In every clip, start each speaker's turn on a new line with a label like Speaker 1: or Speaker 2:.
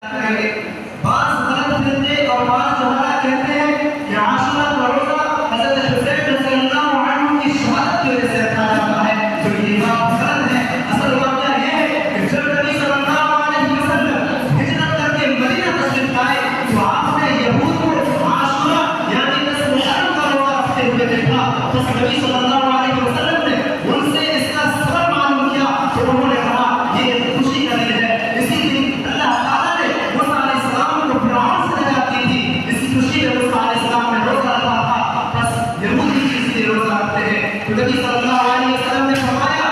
Speaker 1: करेंगे। बाज़ गलत फहमी और बाज़ जमाना कहते हैं कि आशुरा का रोज़ा हज़रत हुसैन रज़ियल्लाहु अन्हु की शहादत की वजह से रखा जाता है, तो ये बात गलत है। असल वाक़या ये है कि जब नबी सल्लल्लाहु अलैहि वसल्लम हिजरत करके मदीना तशरीफ लाए तो आपने यहूद को आशुरा यानी 10 मुहर्रम का रोज़ा रखते हुए देखा, तो नबी सल्लल्लाहु अलैहि वसल्लम ने उनसे इसका सबब मालूम किया, तो उन्होंने कहा ये खुशी का दिन है, इसी दिन अल्लाह ताला ने मूसा अलैहिस्सलाम को फिरौन से नजात दी थी, इसी खुशी में मूसा अलैहिस्सलाम ने रोज़ा रखा था। बस यहूदी इसलिए रोज़ा रखते हैं। तो नबी सल्लल्लाहु अलैहि वसल्लम ने फरमाया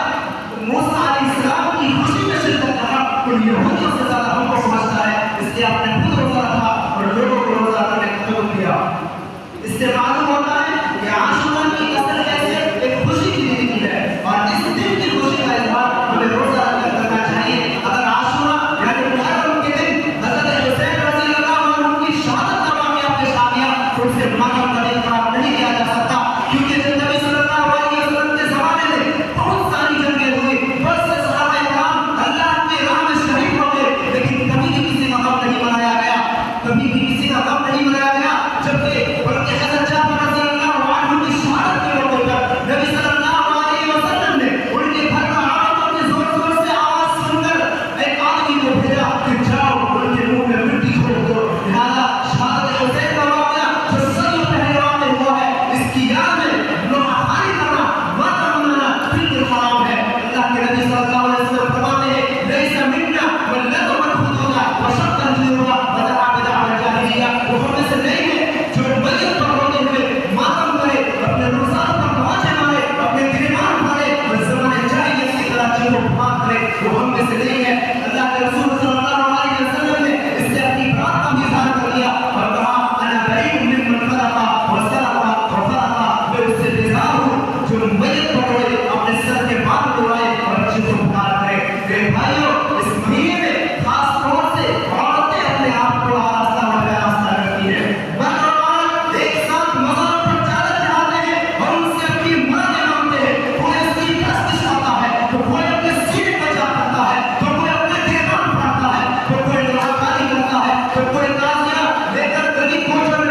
Speaker 1: मूसा अलैहिस्सलाम की खुशी में शिरकत करना उन यहूदियों से ज़्यादा हमको समझता है, इसलिए आपने खुद रोज़ा रखा और लोगों को रोज़ा करने का हुक्म दिया। इससे मालूम होता है कि आशुरा की असल हैसियत एक खुशी की दिन की है और इस दिन की खुशी का इज़हार हमें रोज़ा रखकर करना चाहिए। अगर आशुरा यानी मुहर्रम के दिन हज़रत हुसैन रज़ियल्लाहु अन्हु की शहादत का वाक़या पेश आ गया तो उसे मुहर्रम का दिन करार नहीं किया जा सकता, क्योंकि जब नबी सल्लल्लाहु अलैहि वसल्लम के ज़माने में बहुत सारी जंगें हुई, बहुत से सहाबा किराम अल्लाह की राह में शहीद हो गए, लेकिन कभी भी किसी का गम नहीं मनाया गया, कभी भी किसी का गम नहीं मनाया गया। जबकि बल्कि हज़रत जाफर रज़ियल्लाहु अन्हु की शहादत के मौके पर नबी सल्लल्लाहु अलैहि वसल्लम ने उनके घर का औरतों की जोर-जोर से आवाज़ सुनकर एक आदमी को भेजा कि जाओ उनके मुंह में मिट्टी छोड़ दो। लिहाजा शहादत हुसैन का वाक़या जो सदियों पहले वाक़या हुआ है, इसकी याद में नौहानी करना, मातम मनाना बिल्कुल हराम है। अल्लाह के नबी सल्लल्लाहु अलैहि वसल्लम फरमाते हैं लैसा मिन्ना वल्लज़ मरफूदुना व शक्कन जुरुना व दअबदा अल जाहिलिया, वो हमें से नहीं है जो मरियम पर रोते हुए मातम करे, अपने रुखसार पर तमाचे मारे, अपने गिरबान मारे और ज़माने जाहिलियत की तरह चीज़ों को मार करे, वो हम में से नहीं है। अल्लाह के रसूल सल्लल्लाहु अलैहि वसल्लम ने इससे अपनी बात का भी इज़हार कर दिया और कहा अना बरीउन मिम्मन फ़रक़ा व सरक़ा व फ़रक़ा, मैं उससे बेज़ार हूँ जो मय्यत पर रोए, अपने सर के बाल उड़ाए और चीज़ों को मार करे। मेरे भाइयों, इस महीने में खास तौर से औरतें अपने आप को आरास्ता और बेरास्ता करती हैं, मर्द एक साथ मज़ार पर चादर चढ़ाते हैं और उनसे अपनी मदद मांगते हैं। कोई उसकी प्रस्तिश आता है तो कोई अपने सीने पर जा करता है, तो कोई अपने गिरबान फाड़ता है, तो कोई नौकरी करता है, तो कोई ताज़िया लेकर गली कोचर